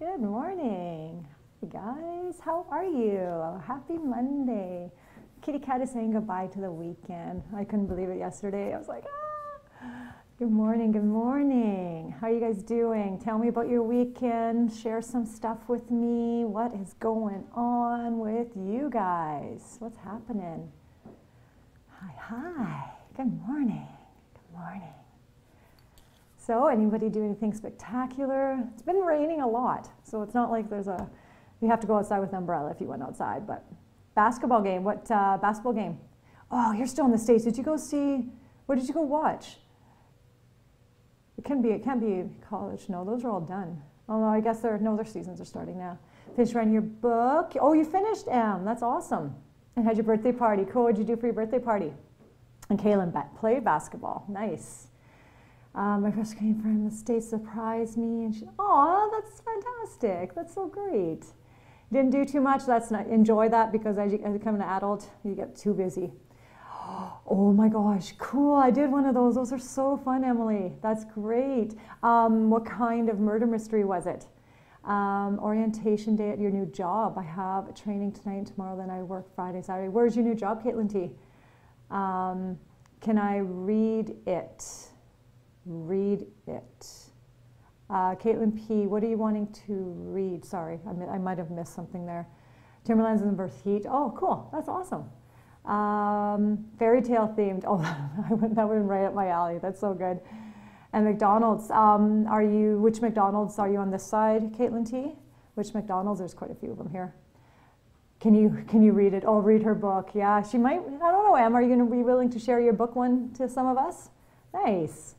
Good morning. Hey guys, how are you? Happy Monday. Kitty cat is saying goodbye to the weekend. I couldn't believe it yesterday. I was like, ah. Good morning, good morning. How are you guys doing? Tell me about your weekend. Share some stuff with me. What is going on with you guys? What's happening? Hi. Good morning. Good morning. So, anybody do anything spectacular? It's been raining a lot, so it's not like you have to go outside with an umbrella if you went outside, but basketball game, what basketball game? Oh, you're still in the States. Did you go see, what did you go watch? It can't be college. No, those are all done. Oh, no, I guess their seasons are starting now. Finish writing your book. Oh, you finished, Em. That's awesome. And had your birthday party. Cool, what did you do for your birthday party? And Kaylin played basketball. Nice. My first came from the States surprised me, and oh, that's fantastic. That's so great. Didn't do too much. Enjoy that, because as you become an adult, you get too busy. Oh my gosh, cool. I did one of those. Those are so fun, Emily. That's great. What kind of murder mystery was it? Orientation day at your new job. I have a training tonight and tomorrow, then I work Friday, Saturday. Where's your new job, Caitlin T? Can I read it? Read it. Caitlin P, what are you wanting to read? Sorry, I might have missed something there. Timberlands in the Birth Heat. Oh, cool. That's awesome. Fairy tale themed. Oh, that went right up my alley. That's so good. And McDonald's. Which McDonald's are you on this side, Caitlin T? Which McDonald's? There's quite a few of them here. Can you read it? Oh, read her book. Yeah, she might. I don't know, Em. Are you going to be willing to share your book one to some of us? Nice.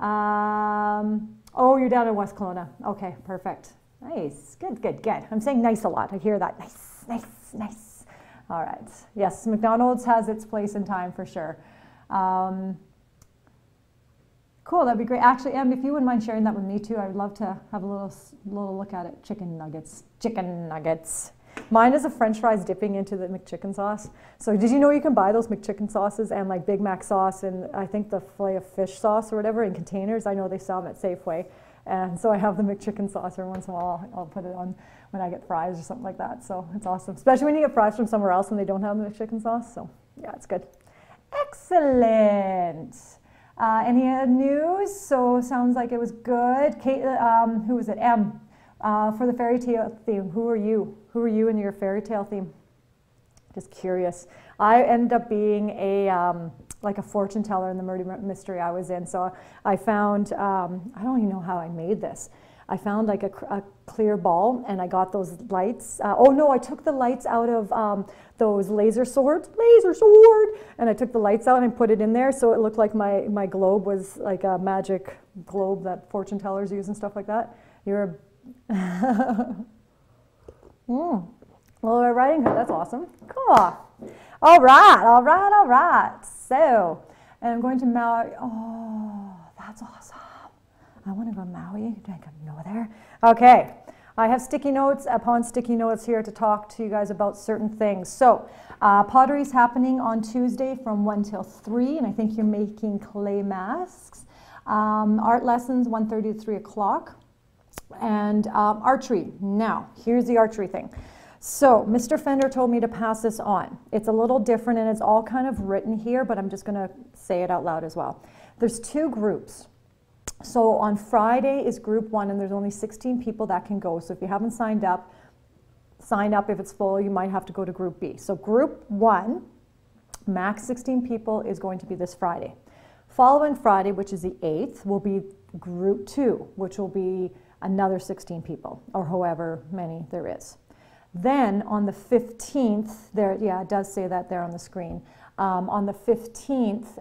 Oh, you're down in West Kelowna. Okay, perfect. Nice. Good. I'm saying nice a lot. I hear that. Nice. All right. Yes, McDonald's has its place in time for sure. Cool, that'd be great. Actually, Em, if you wouldn't mind sharing that with me too, I would love to have a little look at it. Chicken nuggets. Mine is a French fries dipping into the McChicken sauce. So did you know you can buy those McChicken sauces and like Big Mac sauce and I think the filet of fish sauce or whatever in containers? I know they sell them at Safeway. And so I have the McChicken sauce every once in a while. I'll put it on when I get fries or something like that. So it's awesome, especially when you get fries from somewhere else and they don't have the McChicken sauce. So yeah, it's good. Excellent. Any news? So sounds like it was good. Kate, who was it? Em. For the fairy tale theme, who are you? Who are you in your fairy tale theme? Just curious. I ended up being like a fortune teller in the murder mystery I was in. So I found, I don't even know how I made this. I found like a clear ball and I got those lights. Oh no, I took the lights out of those laser sword, and I took the lights out and put it in there so it looked like my globe was like a magic globe that fortune tellers use and stuff like that. You're Well, we're Riding Hood, that's awesome. Cool. All right. So, and I'm going to Maui. Oh, that's awesome. I want to go to Maui. I can go there. Okay. I have sticky notes upon sticky notes here to talk to you guys about certain things. So, pottery is happening on Tuesday from 1 till 3, and I think you're making clay masks. Art lessons 1:30 to 3 o'clock. And archery. Now, here's the archery thing. So, Mr. Fender told me to pass this on. It's a little different and it's all kind of written here, but I'm just going to say it out loud as well. There's 2 groups. So, on Friday is group 1 and there's only 16 people that can go. So, if you haven't signed up, sign up. If it's full, you might have to go to group B. So, group 1, max 16 people, is going to be this Friday. Following Friday, which is the 8th, will be group 2, which will be another 16 people, or however many there is. Then on the 15th, it does say that there on the screen. On the 15th,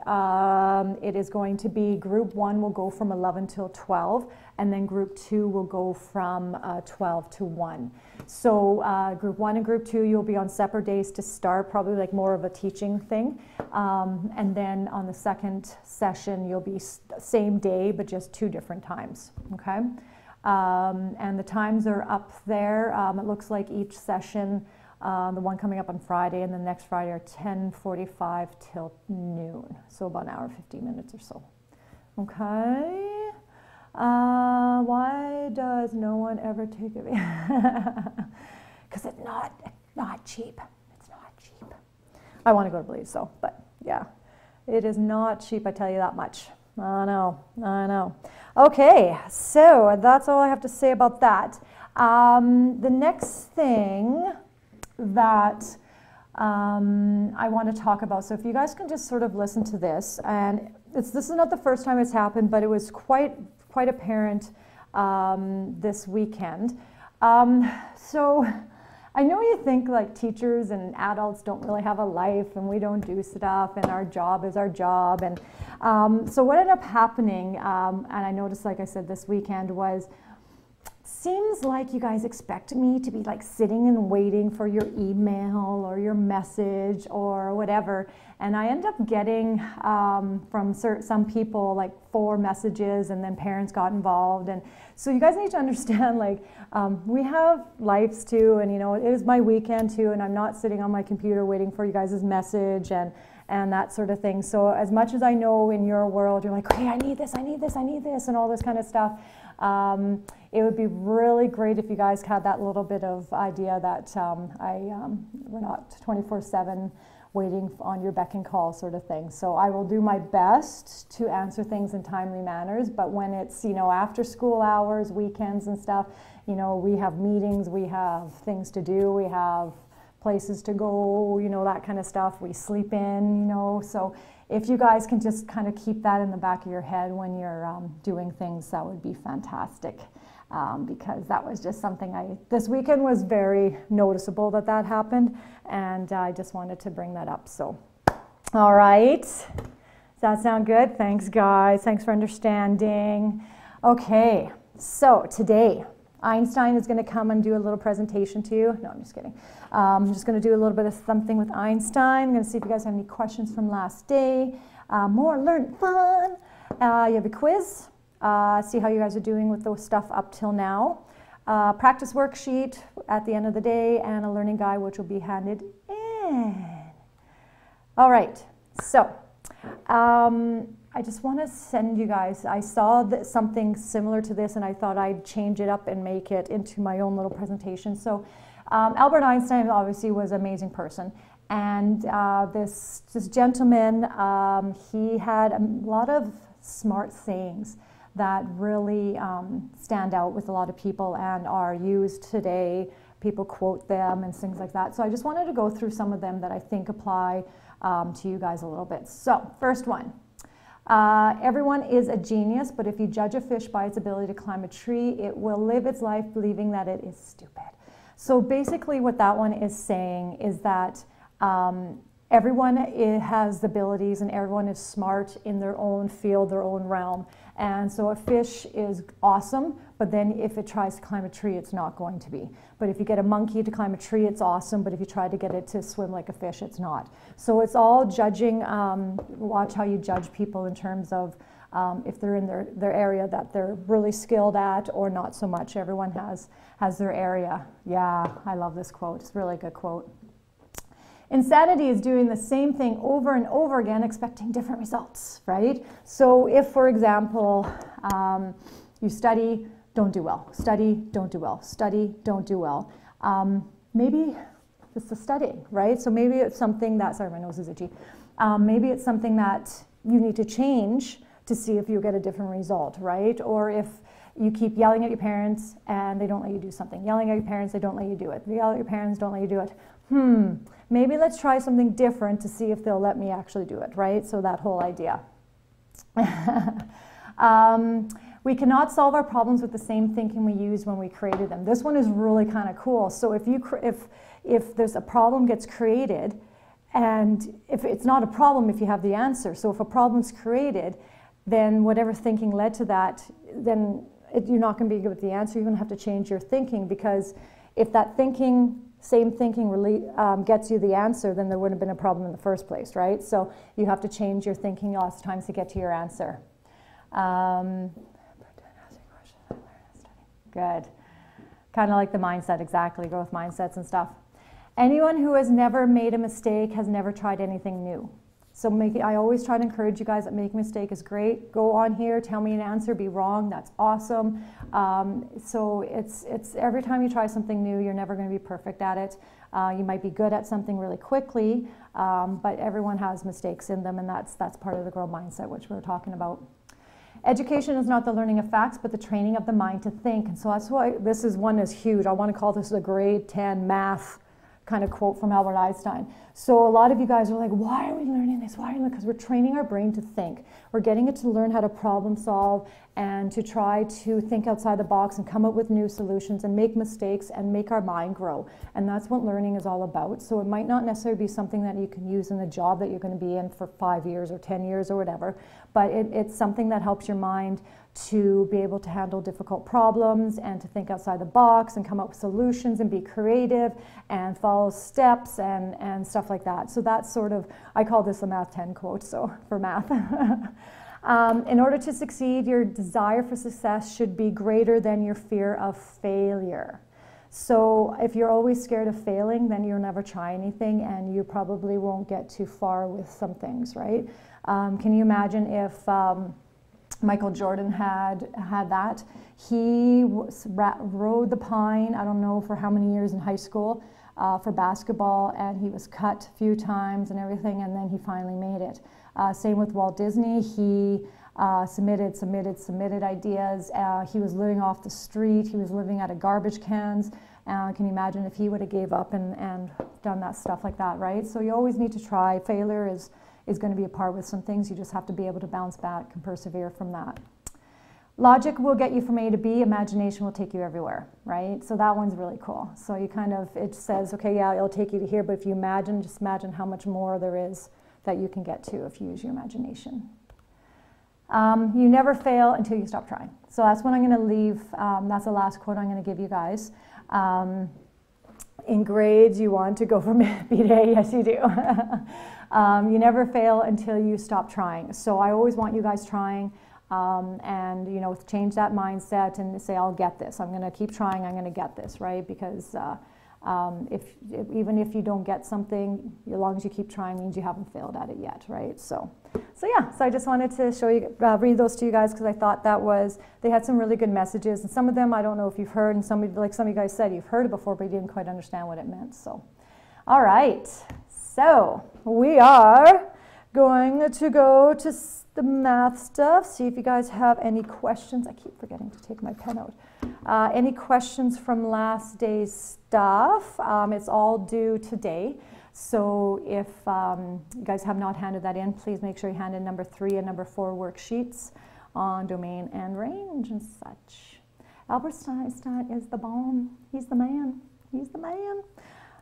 it is going to be group 1 will go from 11 till 12, and then group 2 will go from 12 to 1. So group 1 and group 2, you'll be on separate days to start, probably like more of a teaching thing. And then on the second session, you'll be same day, but just 2 different times, okay? And the times are up there. It looks like each session, the one coming up on Friday and the next Friday, are 10:45 till noon. So about an hour, 15 minutes or so. Okay. Why does no one ever take it? Because it's not cheap. It's not cheap. I want to go to Belize, so, but yeah, it is not cheap, I tell you that much. I know. Okay, so that's all I have to say about that. The next thing that I want to talk about, so if you guys can just sort of listen to this, and this is not the first time it's happened, but it was quite apparent this weekend. So I know you think like teachers and adults don't really have a life and we don't do stuff and our job is our job. And so what ended up happening, and I noticed, like I said, this weekend was, seems like you guys expect me to be like sitting and waiting for your email or your message or whatever. And I end up getting from some people like 4 messages, and then parents got involved. And so you guys need to understand, like, we have lives too, and you know, it is my weekend too, and I'm not sitting on my computer waiting for you guys' message and that sort of thing. So as much as I know in your world, you're like, hey, I need this, and all this kind of stuff. It would be really great if you guys had that little bit of idea that we're not 24/7 waiting on your beck and call sort of thing. So I will do my best to answer things in timely manners, but when it's, you know, after school hours, weekends and stuff, you know, we have meetings, we have things to do, we have places to go, you know, that kind of stuff. We sleep in, you know, so if you guys can just kind of keep that in the back of your head when you're doing things, that would be fantastic. Because that was just something this weekend was very noticeable that happened, and I just wanted to bring that up. So, all right. Does that sound good? Thanks, guys. Thanks for understanding. Okay, so today, Einstein is going to come and do a little presentation to you. No, I'm just kidding. I'm just going to do a little bit of something with Einstein. I'm going to see if you guys have any questions from last day. More learn fun. You have a quiz. See how you guys are doing with those stuff up till now. Practice worksheet at the end of the day, and a learning guide which will be handed in. All right, so I just want to send you guys, I saw something similar to this and I thought I'd change it up and make it into my own little presentation. So Albert Einstein obviously was an amazing person, and this gentleman, he had a lot of smart sayings that really stand out with a lot of people and are used today. People quote them and things like that. So I just wanted to go through some of them that I think apply to you guys a little bit. So first one, everyone is a genius, but if you judge a fish by its ability to climb a tree, it will live its life believing that it is stupid. So basically what that one is saying is that everyone has the abilities and everyone is smart in their own field, their own realm. And so a fish is awesome, but then if it tries to climb a tree, it's not going to be. But if you get a monkey to climb a tree, it's awesome, but if you try to get it to swim like a fish, it's not. So it's all judging, watch how you judge people in terms of if they're in their area that they're really skilled at or not so much. Everyone has their area. Yeah, I love this quote. It's a really good quote. Insanity is doing the same thing over and over again, expecting different results, right? So if, for example, you study, don't do well, study, don't do well, study, don't do well, maybe it's the studying, right? So maybe it's something that, sorry, my nose is itchy. Maybe it's something that you need to change to see if you get a different result, right? Or if you keep yelling at your parents and they don't let you do something. Yelling at your parents, they don't let you do it. You yell at your parents, don't let you do it. Maybe let's try something different to see if they'll let me actually do it, right? So that whole idea. We cannot solve our problems with the same thinking we used when we created them. This one is really kind of cool. So if there's a problem gets created, and if it's not a problem if you have the answer. So if a problem's created, then whatever thinking led to that, then you're not going to be good with the answer. You're going to have to change your thinking, because if that same thinking really gets you the answer, then there wouldn't have been a problem in the first place, right? So you have to change your thinking lots of times to get to your answer. Good. Kind of like the mindset, exactly, growth mindsets and stuff. Anyone who has never made a mistake has never tried anything new. So I always try to encourage you guys that make a mistake is great. Go on here, tell me an answer, be wrong, that's awesome. So it's every time you try something new, you're never going to be perfect at it. You might be good at something really quickly, but everyone has mistakes in them, and that's part of the growth mindset, which we were talking about. Education is not the learning of facts, but the training of the mind to think. And so that's why this is one is huge. I want to call this a grade 10 math kind of quote from Albert Einstein. So a lot of you guys are like, why are we learning this? Why? Because we're training our brain to think. We're getting it to learn how to problem solve and to try to think outside the box and come up with new solutions and make mistakes and make our mind grow. And that's what learning is all about. So it might not necessarily be something that you can use in the job that you're going to be in for 5 years or 10 years or whatever, but it's something that helps your mind to be able to handle difficult problems and to think outside the box and come up with solutions and be creative and follow steps and stuff like that. So that's sort of, I call this a Math 10 quote, so for math. In order to succeed, your desire for success should be greater than your fear of failure. So if you're always scared of failing, then you'll never try anything and you probably won't get too far with some things, right? Can you imagine if Michael Jordan had that? He rode the pine, I don't know for how many years in high school, for basketball, and he was cut a few times and everything, and then he finally made it. Same with Walt Disney. He submitted ideas. He was living off the street. He was living out of garbage cans. Can you imagine if he would have gave up and done that stuff like that, right? So you always need to try. Failure is going to be a part with some things. You just have to be able to bounce back and persevere from that. Logic will get you from A to B. Imagination will take you everywhere, right? So that one's really cool. So you kind of, it says, okay, yeah, it'll take you to here, but if you imagine, just imagine how much more there is that you can get to if you use your imagination. You never fail until you stop trying. So that's what I'm going to leave. That's the last quote I'm going to give you guys. In grades, you want to go from B to A. Yes, you do. You never fail until you stop trying. So I always want you guys trying and, you know, change that mindset and say, I'll get this. I'm going to keep trying. I'm going to get this, right? Because even if you don't get something, as long as you keep trying means you haven't failed at it yet, right? So yeah, so I just wanted to show you, read those to you guys because I thought they had some really good messages, and some of them I don't know if you've heard, and some of you guys said you've heard it before, but you didn't quite understand what it meant. So, all right, so we are going to go to the math stuff, see if you guys have any questions. I keep forgetting to take my pen out. Any questions from last day's stuff? It's all due today. So if you guys have not handed that in, please make sure you hand in number 3 and number 4 worksheets on domain and range and such. Albert Einstein is the bomb. He's the man. He's the man.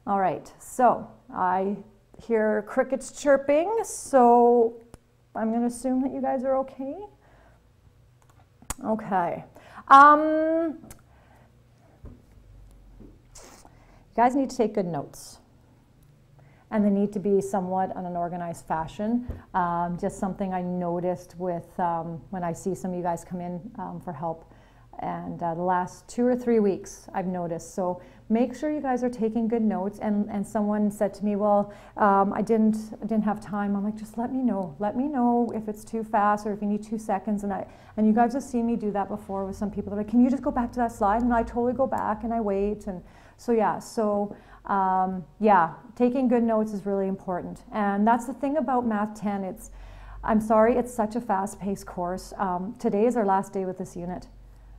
All right, so I hear crickets chirping, so I'm going to assume that you guys are okay. Okay. You guys need to take good notes. And they need to be somewhat in an organized fashion. Just something I noticed with when I see some of you guys come in for help. And the last 2 or 3 weeks I've noticed. So make sure you guys are taking good notes. And someone said to me, well, I didn't have time. I'm like, just let me know. Let me know if it's too fast or if you need 2 seconds. And you guys have seen me do that before with some people. They're like, can you just go back to that slide? And I totally go back and I wait. And so yeah, yeah, taking good notes is really important. And that's the thing about Math 10. I'm sorry, it's such a fast-paced course. Today is our last day with this unit.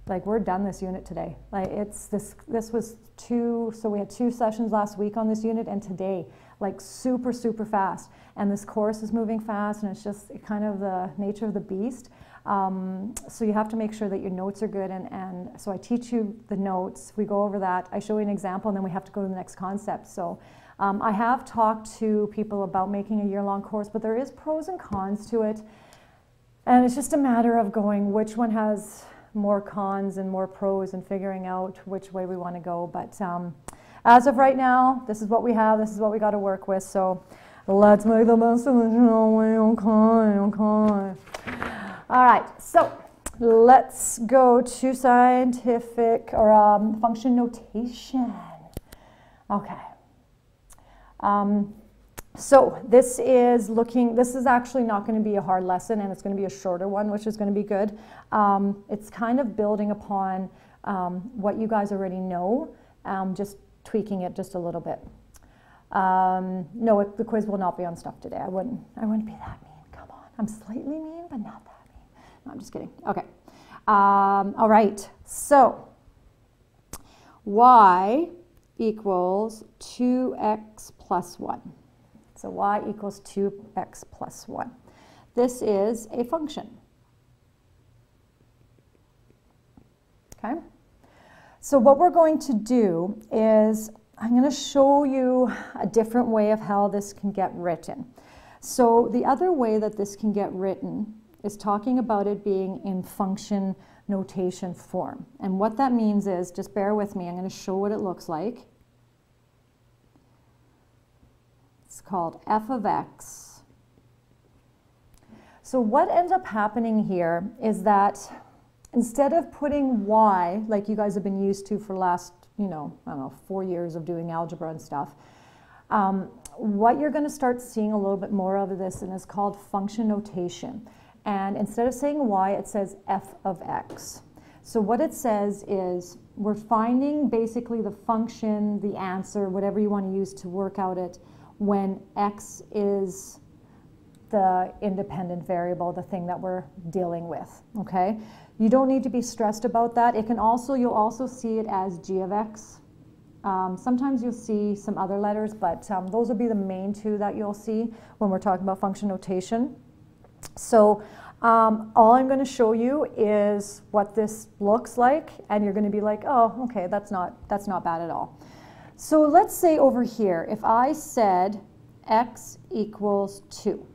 Like, we're done this unit today. Like, this was 2, so we had 2 sessions last week on this unit, and today, like, super, super fast. And this course is moving fast, and it's just kind of the nature of the beast. So you have to make sure that your notes are good, and so I teach you the notes, we go over that, I show you an example, and then we have to go to the next concept. So I have talked to people about making a year-long course, but there is pros and cons to it, and it's just a matter of going which one has more cons and more pros and figuring out which way we want to go. But as of right now, this is what we have, this is what we got to work with, so let's make the best of it, shall we? Okay. All right, so let's go to scientific or function notation. Okay. So this is actually not going to be a hard lesson, and it's going to be a shorter one, which is going to be good. It's kind of building upon what you guys already know, just tweaking it just a little bit. No, the quiz will not be on stuff today. I wouldn't be that mean. Come on. I'm slightly mean, but not that mean. No, I'm just kidding. Okay. All right. So y equals 2x plus 1. So y equals 2x plus 1. This is a function. Okay? So what we're going to do is I'm going to show you a different way of how this can get written. So the other way that this can get written is talking about it being in function notation form. And what that means is, just bear with me, I'm going to show what it looks like. It's called f of x. So what ends up happening here is that instead of putting y, like you guys have been used to for the last, I don't know, 4 years of doing algebra and stuff, what you're going to start seeing a little bit more of this and is called function notation. And instead of saying y, it says f of x. So what it says is we're finding basically the function, the answer, whatever you want to use to work out it, when x is the independent variable, the thing that we're dealing with, okay? You don't need to be stressed about that. It can also, you'll also see it as g of x. Sometimes you'll see some other letters, but those will be the main two that you'll see when we're talking about function notation. So all I'm going to show you is what this looks like, and you're going to be like, oh, okay, that's not bad at all. So let's say over here, if I said x equals 2.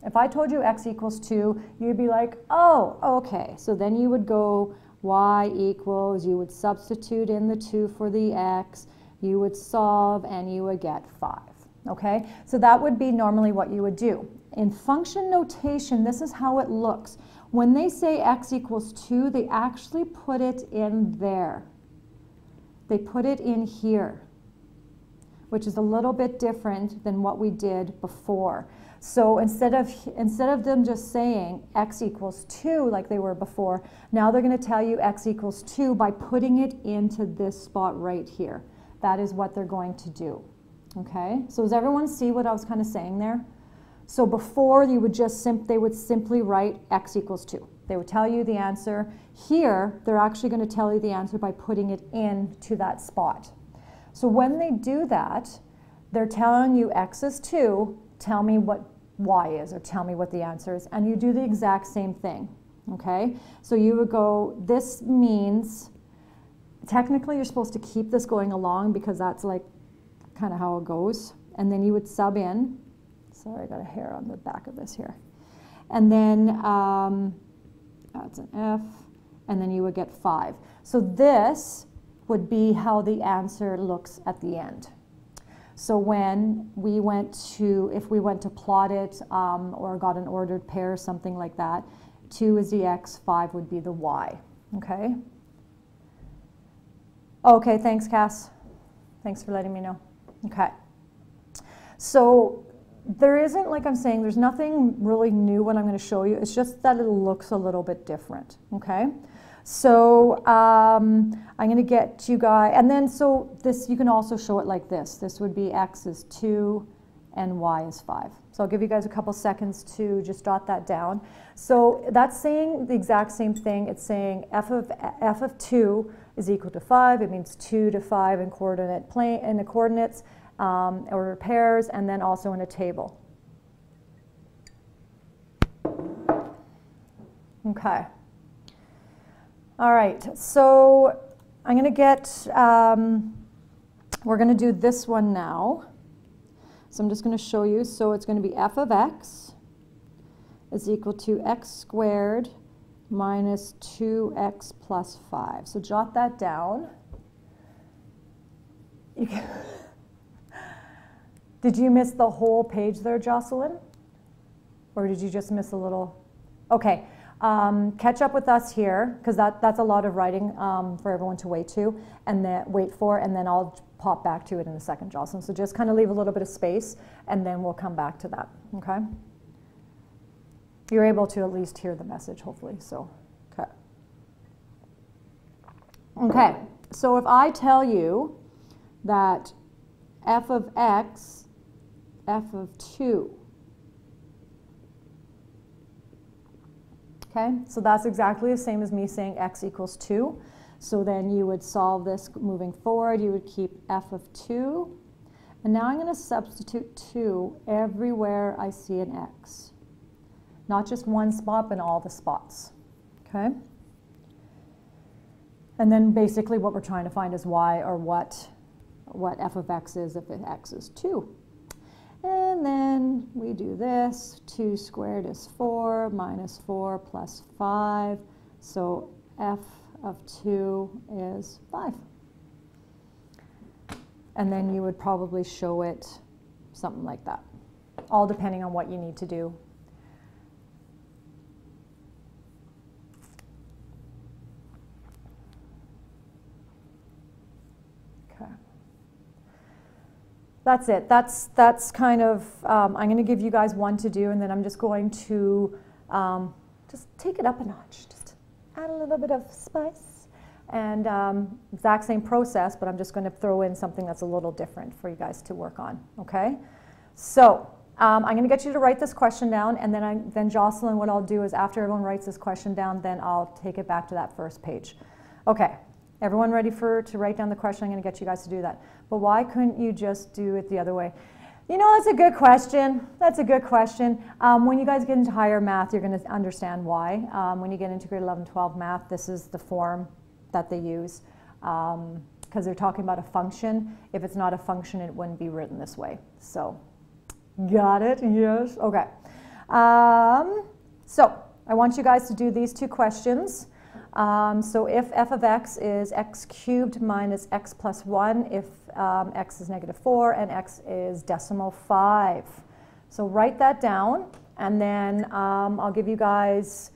If I told you x equals 2, you'd be like, oh, okay. So then you would go y equals, you would substitute in the 2 for the x, you would solve, and you would get 5. Okay? So that would be normally what you would do. In function notation, this is how it looks. When they say x equals 2, they actually put it in there. They put it in here, which is a little bit different than what we did before. So instead of them just saying x equals 2 like they were before, now they're going to tell you x equals 2 by putting it into this spot right here. That is what they're going to do. Okay? So does everyone see what I was kind of saying there? So before you would just they would simply write x equals 2. They would tell you the answer. Here, they're actually going to tell you the answer by putting it into that spot. So when they do that, they're telling you x is 2, tell me what y is, or tell me what the answer is, and you do the exact same thing, okay? So you would go, this means, technically you're supposed to keep this going along because that's like kind of how it goes, and then you would sub in, sorry I got a hair on the back of this here, and then that's an f, and then you would get 5. So this would be how the answer looks at the end. So when we went to, if we went to plot it or got an ordered pair, something like that, 2 is the x, 5 would be the y, okay? Okay, thanks, Cass. Thanks for letting me know. Okay. So there isn't, like I'm saying, there's nothing really new what I'm going to show you. It's just that it looks a little bit different, okay? So I'm going to get you guys, and then so this, you can also show it like this. This would be x is 2 and y is 5. So I'll give you guys a couple seconds to just jot that down. So that's saying the exact same thing. It's saying f of 2 is equal to 5. It means 2 to 5 in the coordinates or pairs, and then also in a table. Okay. All right, so I'm going to get, we're going to do this one now. So I'm just going to show you. So it's going to be f of x is equal to x squared minus 2x plus 5. So jot that down. Did you miss the whole page there, Jocelyn? Or did you just miss a little? Okay. Catch up with us here, because that's a lot of writing for everyone to wait for, and then I'll pop back to it in a second, Jocelyn. So just kind of leave a little bit of space, and then we'll come back to that, okay? You're able to at least hear the message, hopefully, so, okay. Okay, so if I tell you that f of x, f of 2, okay, so that's exactly the same as me saying x equals 2. So then you would solve this moving forward. You would keep f of 2. And now I'm going to substitute 2 everywhere I see an x. Not just one spot, but all the spots. Okay? And then basically what we're trying to find is y, or what f of x is if x is 2. And then we do this. 2 squared is 4, minus 4 plus 5. So f of 2 is 5. And then you would probably show it something like that, all depending on what you need to do. Okay. That's it. That's kind of, I'm going to give you guys one to do, and then I'm just going to just take it up a notch. Just add a little bit of spice. And exact same process, but I'm just going to throw in something that's a little different for you guys to work on, okay? So I'm going to get you to write this question down, and then Jocelyn, what I'll do is after everyone writes this question down, then I'll take it back to that first page. Okay, everyone ready to write down the question? I'm going to get you guys to do that. But why couldn't you just do it the other way? You know, that's a good question. That's a good question. When you guys get into higher math, you're going to understand why. When you get into grade 11, 12 math, this is the form that they use because they're talking about a function. If it's not a function, it wouldn't be written this way. So, got it? Yes? Okay. So, I want you guys to do these two questions. So, if f of x is x cubed minus x plus 1, if x is negative 4 and x is decimal 5. So, write that down, and then I'll give you guys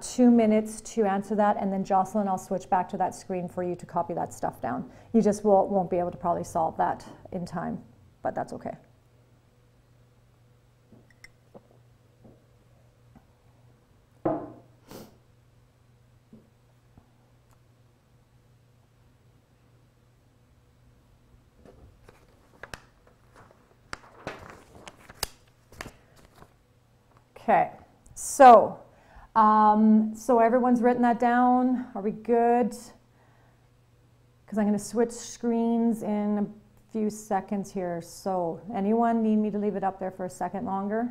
2 minutes to answer that, and then Jocelyn, I'll switch back to that screen for you to copy that stuff down. You just won't be able to probably solve that in time, but that's okay. Okay, so everyone's written that down. Are we good? Because I'm going to switch screens in a few seconds here. So anyone need me to leave it up there for a second longer?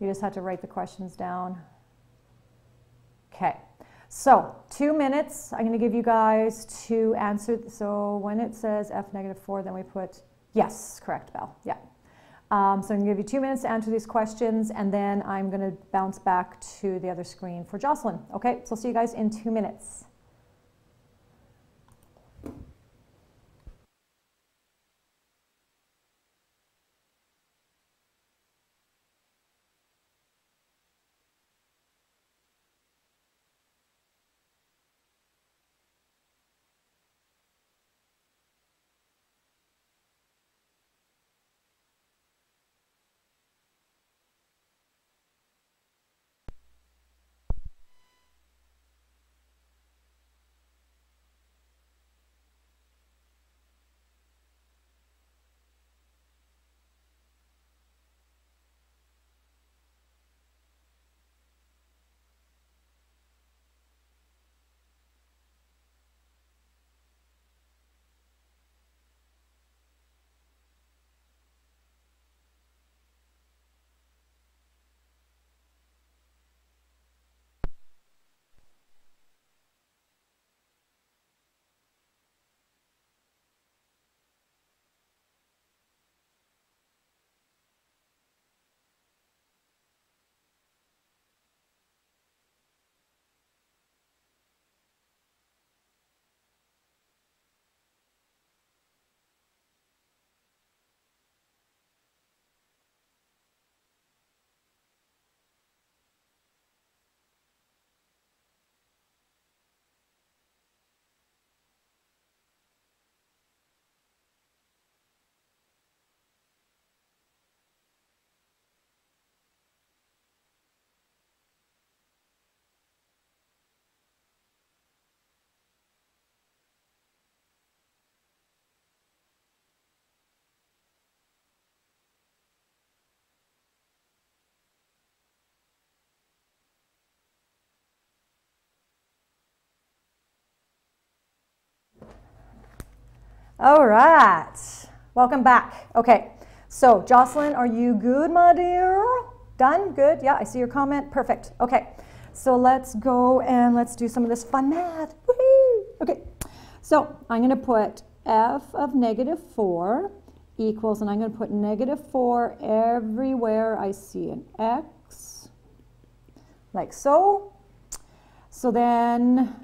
You just have to write the questions down. Okay, so 2 minutes. I'm going to give you guys to answer. So when it says f negative 4, then we put yes, correct, Val. Yeah. So I'm going to give you 2 minutes to answer these questions, and then I'm going to bounce back to the other screen for Jocelyn. Okay, so I'll see you guys in 2 minutes. All right. Welcome back. Okay. So, Jocelyn, are you good, my dear? Done? Good? Yeah, I see your comment. Perfect. Okay. So, let's go and let's do some of this fun math. Woo-hoo! Okay. So, I'm going to put f of negative 4 equals, and I'm going to put negative 4 everywhere I see an x, like so. So then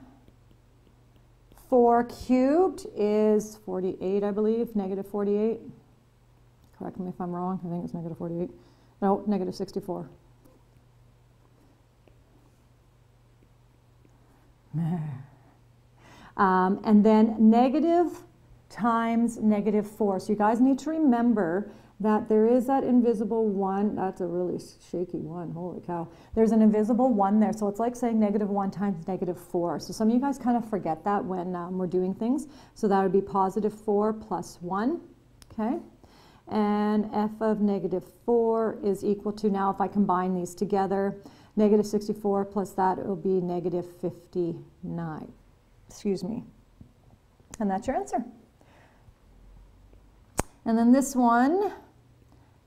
4 cubed is 48, I believe, negative 48. Correct me if I'm wrong. I think it's negative 48. No, negative 64. And then negative times negative 4. So you guys need to remember that there is that invisible 1. That's a really shaky 1. Holy cow. There's an invisible 1 there. So it's like saying negative 1 times negative 4. So some of you guys kind of forget that when we're doing things. So that would be positive 4 plus 1. Okay. And f of negative 4 is equal to, now if I combine these together, negative 64 plus that, it will be negative 59. Excuse me. And that's your answer. And then this one,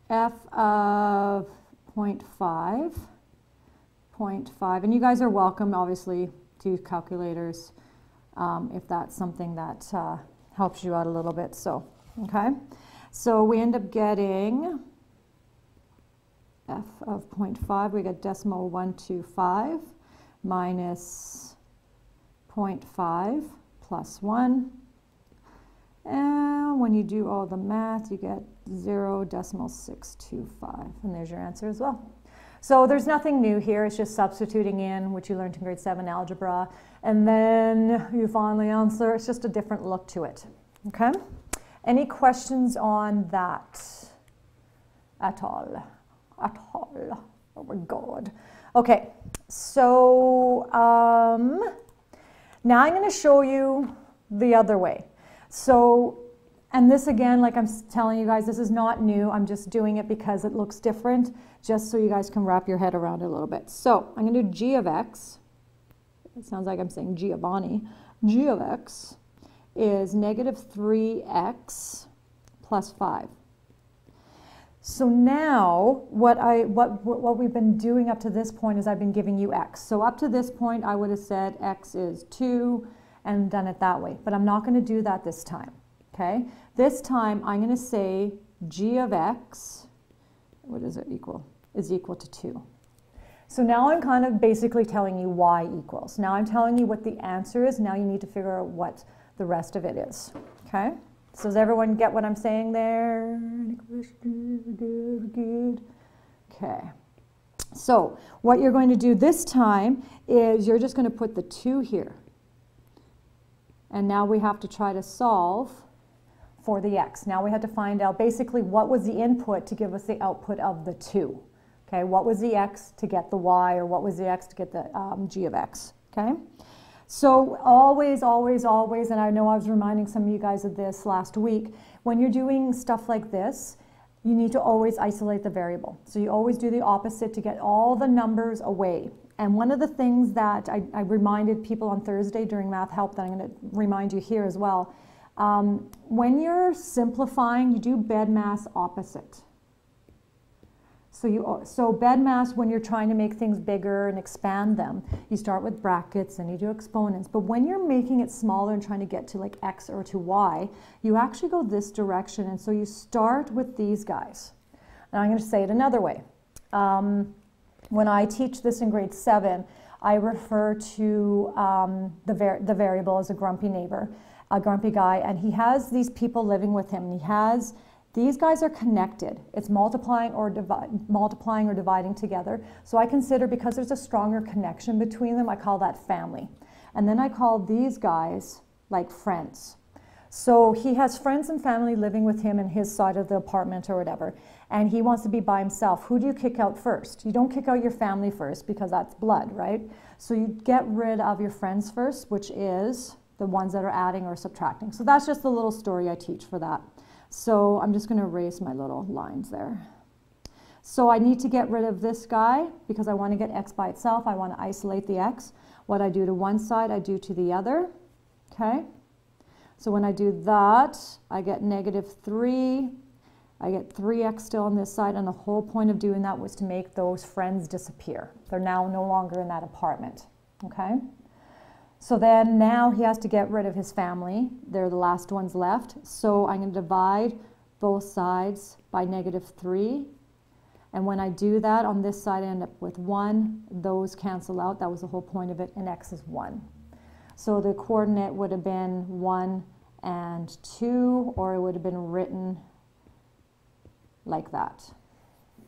f of 0.5, and you guys are welcome, obviously, to use calculators if that's something that helps you out a little bit. So, okay. So we end up getting f of 0.5, we get decimal 125 minus 0.5 plus 1. And when you do all the math, you get 0.625. And there's your answer as well. So there's nothing new here. It's just substituting in, which you learned in grade 7 algebra. And then you finally answer. It's just a different look to it. Okay? Any questions on that at all? At all? Oh my God. Okay. So now I'm going to show you the other way. So, and this again, like I'm telling you guys, this is not new. I'm just doing it because it looks different, just so you guys can wrap your head around it a little bit. So, I'm going to do g of x. It sounds like I'm saying Giovanni. G of x is negative 3x plus 5. So now, what we've been doing up to this point is I've been giving you x. So up to this point, I would have said x is 2, and done it that way. But I'm not going to do that this time, okay? This time, I'm going to say g of x, what is it equal? Is equal to 2. So now I'm kind of basically telling you y equals. Now I'm telling you what the answer is. Now you need to figure out what the rest of it is, okay? So does everyone get what I'm saying there? Any questions? Good, good. Okay. So what you're going to do this time is you're just going to put the 2 here. And now we have to try to solve for the x. Now we have to find out basically what was the input to give us the output of the 2. Okay, what was the x to get the y, or what was the x to get the g of x, okay? So always, always, always, and I know I was reminding some of you guys of this last week, when you're doing stuff like this, you need to always isolate the variable. So you always do the opposite to get all the numbers away. And one of the things that I reminded people on Thursday during Math Help that I'm going to remind you here as well, when you're simplifying, you do BEDMAS opposite. So BEDMAS, when you're trying to make things bigger and expand them, you start with brackets and you do exponents. But when you're making it smaller and trying to get to like x or to y, you actually go this direction. And so you start with these guys. And I'm going to say it another way. When I teach this in grade 7, I refer to the variable as a grumpy neighbor, a grumpy guy, and he has these people living with him. And these guys are connected. It's multiplying or dividing together. So I consider, because there's a stronger connection between them, I call that family. And then I call these guys like friends. So he has friends and family living with him in his side of the apartment or whatever, and he wants to be by himself. Who do you kick out first? You don't kick out your family first because that's blood, right? So you get rid of your friends first, which is the ones that are adding or subtracting. So that's just the little story I teach for that. So I'm just going to erase my little lines there. So I need to get rid of this guy because I want to get x by itself. I want to isolate the x. What I do to one side, I do to the other. Okay? So when I do that, I get -3. I get 3x still on this side, and the whole point of doing that was to make those friends disappear. They're now no longer in that apartment, okay? So then now he has to get rid of his family. They're the last ones left. So I'm going to divide both sides by -3. And when I do that, on this side I end up with 1. Those cancel out. That was the whole point of it, and x is 1. So the coordinate would have been 1 and 2, or it would have been written like that.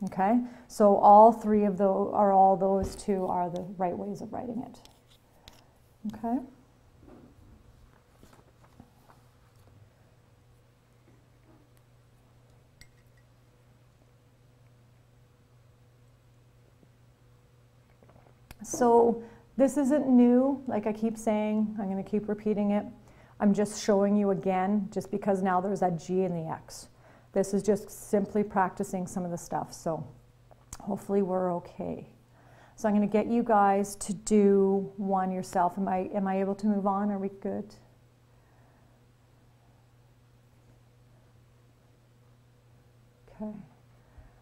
Okay? So all three of those, or all those two, are the right ways of writing it. Okay? So this isn't new, like I keep saying. I'm going to keep repeating it. I'm just showing you again, just because now there's that g and the x. This is just simply practicing some of the stuff, so hopefully we're okay. So I'm going to get you guys to do one yourself. Am I able to move on? Are we good? Okay.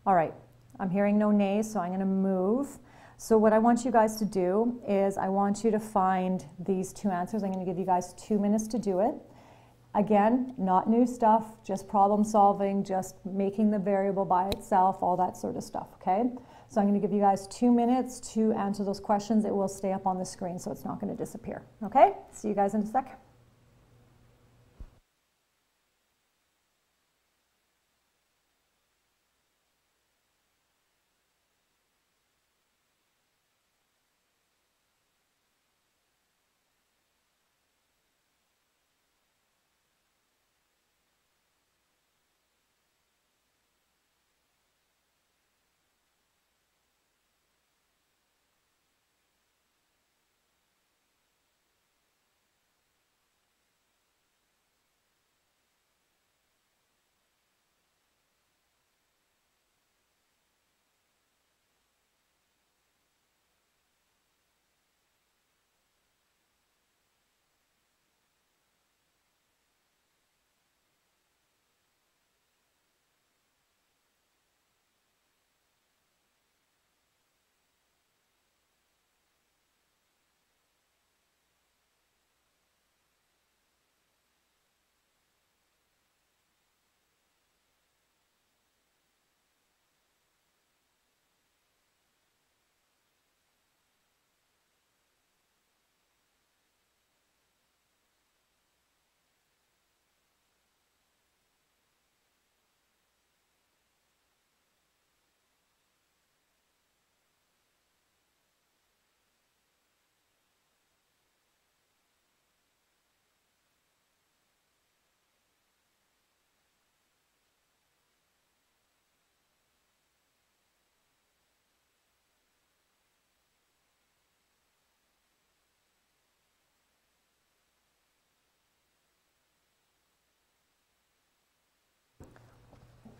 All right. I'm hearing no nays, so I'm going to move. So what I want you guys to do is I want you to find these two answers. I'm going to give you guys 2 minutes to do it. Again, not new stuff, just problem solving, just making the variable by itself, all that sort of stuff, okay? So I'm going to give you guys 2 minutes to answer those questions. It will stay up on the screen, so it's not going to disappear, okay? See you guys in a sec.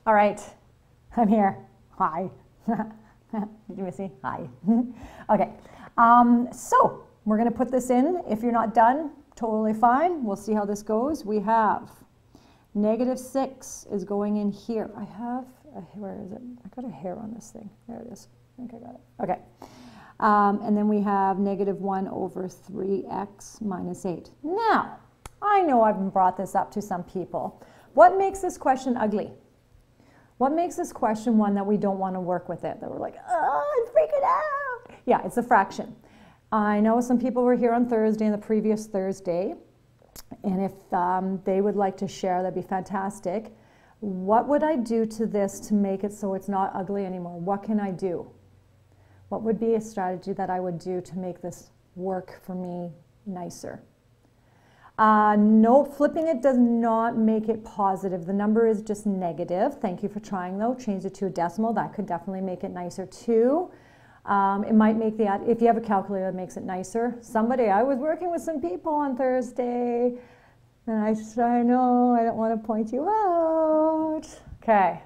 All right, I'm here. Hi. Did you miss me? Hi. Okay, so we're going to put this in. If you're not done, totally fine. We'll see how this goes. We have -6 is going in here. I have, where is it? I got a hair on this thing. There it is. I think I got it. Okay. And then we have -1 over 3x minus 8. Now, I know I've brought this up to some people. What makes this question ugly? What makes this question one that we don't want to work with it? That we're like, oh, I'm freaking out. Yeah, it's a fraction. I know some people were here on Thursday and the previous Thursday, and if they would like to share, that'd be fantastic. What would I do to this to make it so it's not ugly anymore? What can I do? What would be a strategy that I would do to make this work for me nicer? No, flipping it does not make it positive. The number is just negative. Thank you for trying though. Change it to a decimal. That could definitely make it nicer too. It might make if you have a calculator, that makes it nicer. I was working with some people on Thursday, and I know I don't want to point you out. Okay.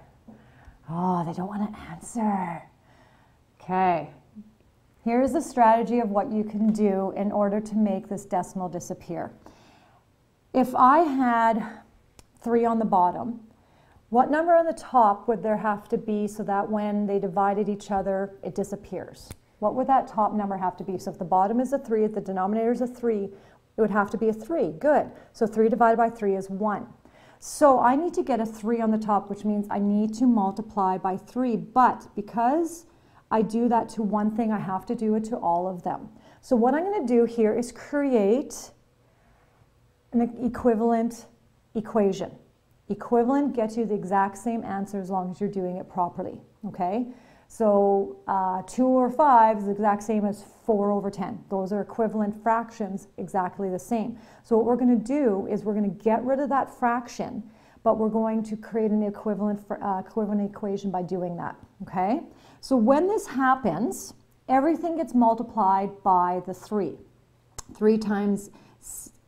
Oh, they don't want to answer. Okay. Here's the strategy of what you can do in order to make this decimal disappear. if I had 3 on the bottom, what number on the top would there have to be so that when they divided each other, it disappears? What would that top number have to be? So if the bottom is a 3, if the denominator is a 3, it would have to be a 3. Good. So 3 divided by 3 is 1. So I need to get a 3 on the top, which means I need to multiply by 3. But because I do that to one thing, I have to do it to all of them. So what I'm going to do here is create an equivalent equation. Equivalent gets you the exact same answer as long as you're doing it properly. Okay? So 2 over 5 is the exact same as 4 over 10. Those are equivalent fractions, exactly the same. So what we're going to do is we're going to get rid of that fraction, but we're going to create an equivalent equation by doing that. Okay? So when this happens, everything gets multiplied by the 3. 3 times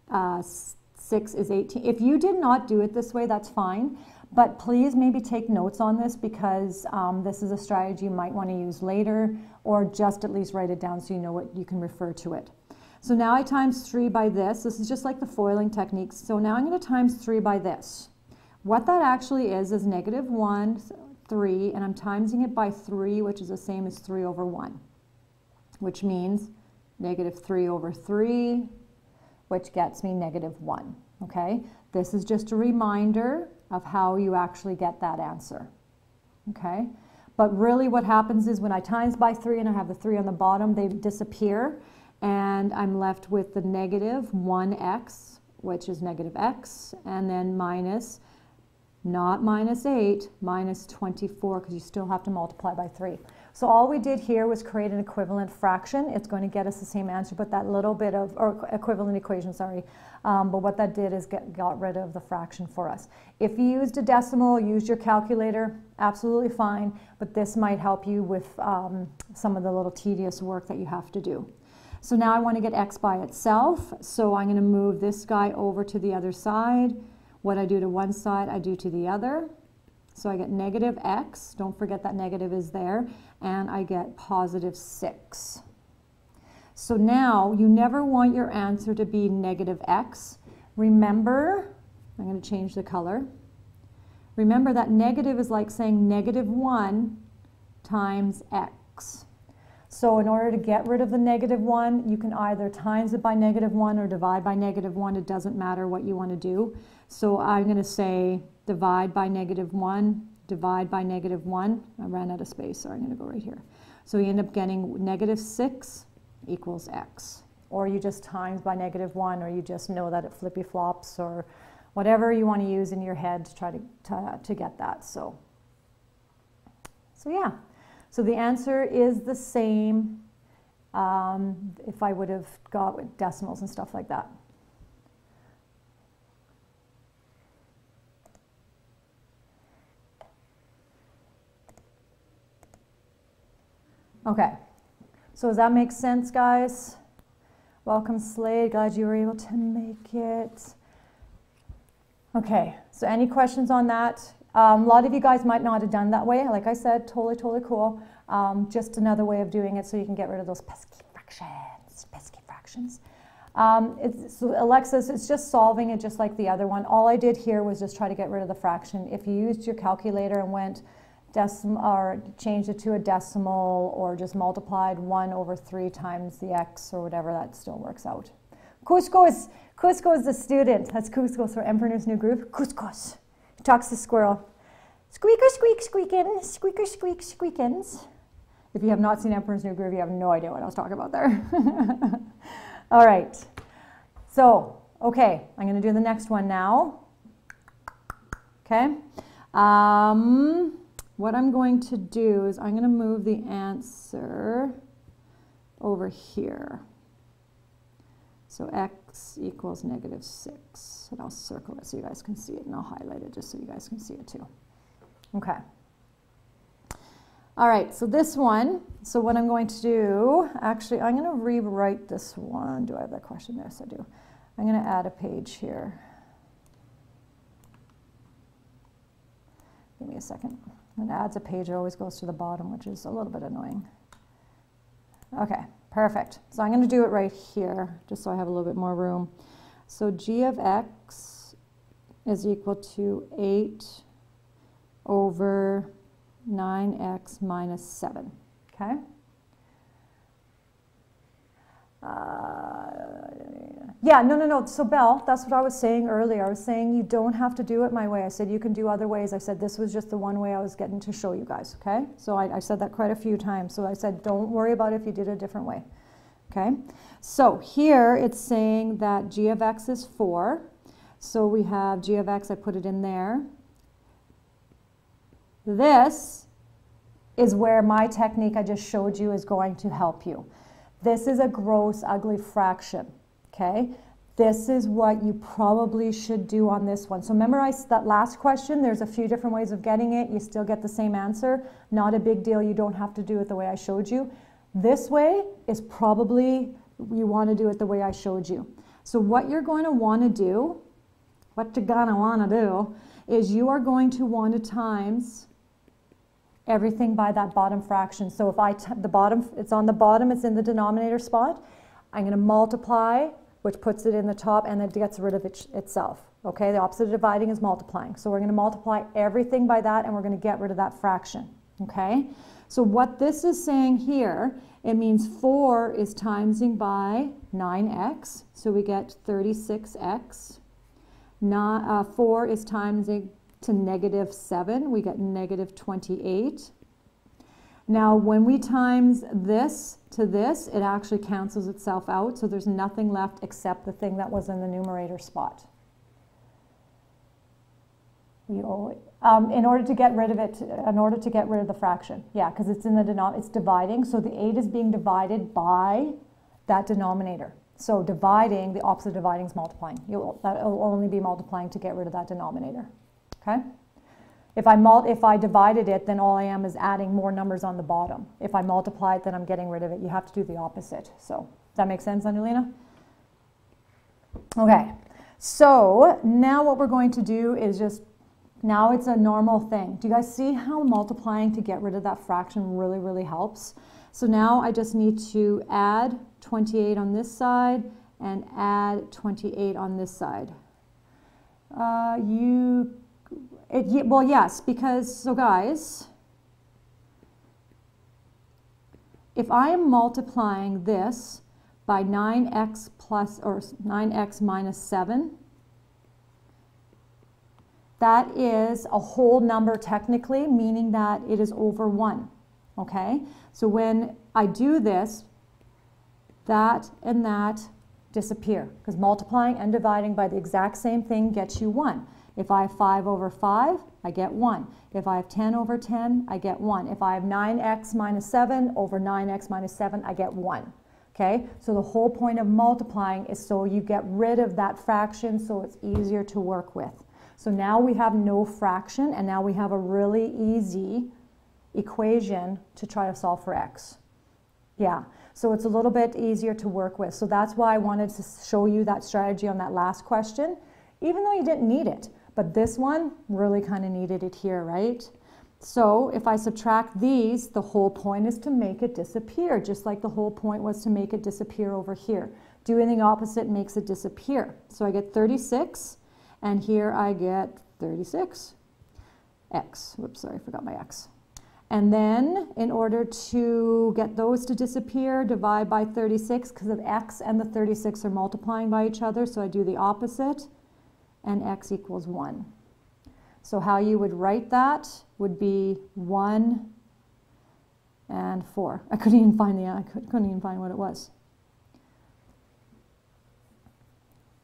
6 is 18. If you did not do it this way, that's fine. But please maybe take notes on this because this is a strategy you might want to use later, or just at least write it down so you know what you can refer to it. So now I times 3 by this. This is just like the foiling techniques. So now I'm going to times 3 by this. What that actually is -1, 3, and I'm timesing it by 3, which is the same as 3 over 1, which means -3 over 3, which gets me -1. Okay? This is just a reminder of how you actually get that answer. Okay? But really what happens is when I times by 3 and I have the 3 on the bottom, they disappear, and I'm left with the -1x, which is -x, and then minus, not -8, -24, because you still have to multiply by 3. So all we did here was create an equivalent fraction. It's going to get us the same answer, but that little bit of, or equivalent equation, sorry. But what that did is got rid of the fraction for us. If you used a decimal, used your calculator, absolutely fine, but this might help you with some of the little tedious work that you have to do. So now I want to get x by itself, so I'm going to move this guy over to the other side. What I do to one side, I do to the other. So I get -x, don't forget that negative is there, and I get +6. So now you never want your answer to be -x. Remember, I'm going to change the color. Remember that negative is like saying -1 times x. So in order to get rid of the -1, you can either times it by -1 or divide by -1. It doesn't matter what you want to do. So I'm going to say divide by -1, divide by -1. I ran out of space, so I'm going to go right here. So you end up getting -6 equals x. Or you just times by -1, or you just know that it flippy flops, or whatever you want to use in your head to try to get that. So yeah. So the answer is the same if I would have got with decimals and stuff like that. Okay, so does that make sense, guys? Welcome, Slade. Glad you were able to make it. Okay, so any questions on that? A lot of you guys might not have done that way. Like I said, totally cool. Just another way of doing it so you can get rid of those pesky fractions. So Alexis, it's just solving it just like the other one. All I did here was just try to get rid of the fraction. If you used your calculator and went decimal, or changed it to a decimal, or just multiplied 1 over 3 times the x or whatever, that still works out. Cusco is the student. That's Cusco for Emperor's New Groove. Cuscos. He talks to squirrel. Squeaker, squeak, squeakin', squeaker, squeak, squeakins. If you have not seen Emperor's New Groove, you have no idea what I was talking about there. All right. So, okay, I'm going to do the next one now. Okay. What I'm going to do is I'm going to move the answer over here. So x equals -6. And I'll circle it so you guys can see it, and I'll highlight it just so you guys can see it too. Okay. All right, so this one, so what I'm going to do, actually I'm going to rewrite this one. Do I have that question there? Yes, I do. I'm going to add a page here. Give me a second. When it adds a page, it always goes to the bottom, which is a little bit annoying. Okay, perfect. So I'm going to do it right here, just so I have a little bit more room. So g of x is equal to 8 over 9x minus 7, okay? Yeah, no. So Belle, that's what I was saying earlier. I was saying you don't have to do it my way. I said you can do other ways. I said this was just the one way I was getting to show you guys, okay? So I said that quite a few times. So I said don't worry about it if you did it a different way, okay? So here it's saying that g of x is 4. So we have g of x, I put it in there. This is where my technique I just showed you is going to help you. This is a gross, ugly fraction, okay? This is what you probably should do on this one. So memorize that last question. There's a few different ways of getting it. You still get the same answer. Not a big deal. You don't have to do it the way I showed you. This way is probably, you want to do it the way I showed you. So what you're going to want to do, is you are going to want to times everything by that bottom fraction. So if it's on the bottom, it's in the denominator spot. I'm going to multiply, which puts it in the top, and it gets rid of itself. Okay, the opposite of dividing is multiplying. So we're going to multiply everything by that, and we're going to get rid of that fraction. Okay, so what this is saying here, it means 4 is timesing by 9x, so we get 36x. 4 is timesing to negative 7, we get negative 28. Now when we times this to this, it actually cancels itself out, so there's nothing left except the thing that was in the numerator spot. In order to get rid of it, in order to get rid of the fraction, yeah, because it's in the denominator, it's dividing, so the 8 is being divided by that denominator. So dividing, the opposite of dividing is multiplying. It'll only be multiplying to get rid of that denominator. Okay? If I divided it, then all I am is adding more numbers on the bottom. If I multiply it, then I'm getting rid of it. You have to do the opposite. So, does that make sense, Angelina? Okay. So, now what we're going to do is just, now it's a normal thing. Do you guys see how multiplying to get rid of that fraction really, really helps? So now I just need to add 28 on this side and add 28 on this side. Well, yes, because, so guys, if I am multiplying this by 9x plus, or 9x minus 7, that is a whole number technically, meaning that it is over 1, okay? So when I do this, that and that disappear, because multiplying and dividing by the exact same thing gets you 1. If I have 5 over 5, I get 1. If I have 10 over 10, I get 1. If I have 9x minus 7 over 9x minus 7, I get 1. Okay, so the whole point of multiplying is so you get rid of that fraction so it's easier to work with. So now we have no fraction, and now we have a really easy equation to try to solve for x. Yeah, so it's a little bit easier to work with. So that's why I wanted to show you that strategy on that last question, even though you didn't need it. But this one really kind of needed it here, right? So if I subtract these, the whole point is to make it disappear, just like the whole point was to make it disappear over here. Doing the opposite makes it disappear. So I get 36, and here I get 36. X, whoops, sorry, I forgot my x. And then in order to get those to disappear, divide by 36, because of x and the 36 are multiplying by each other, so I do the opposite, and x equals 1. So how you would write that would be 1 and 4. I couldn't even find what it was.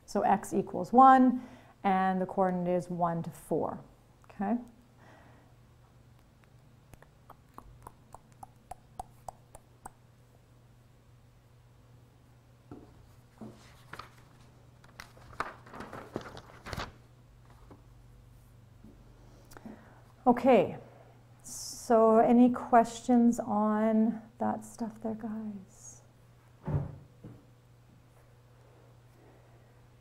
So x equals 1, and the coordinate is 1 to 4. Okay. Okay, so any questions on that stuff there, guys?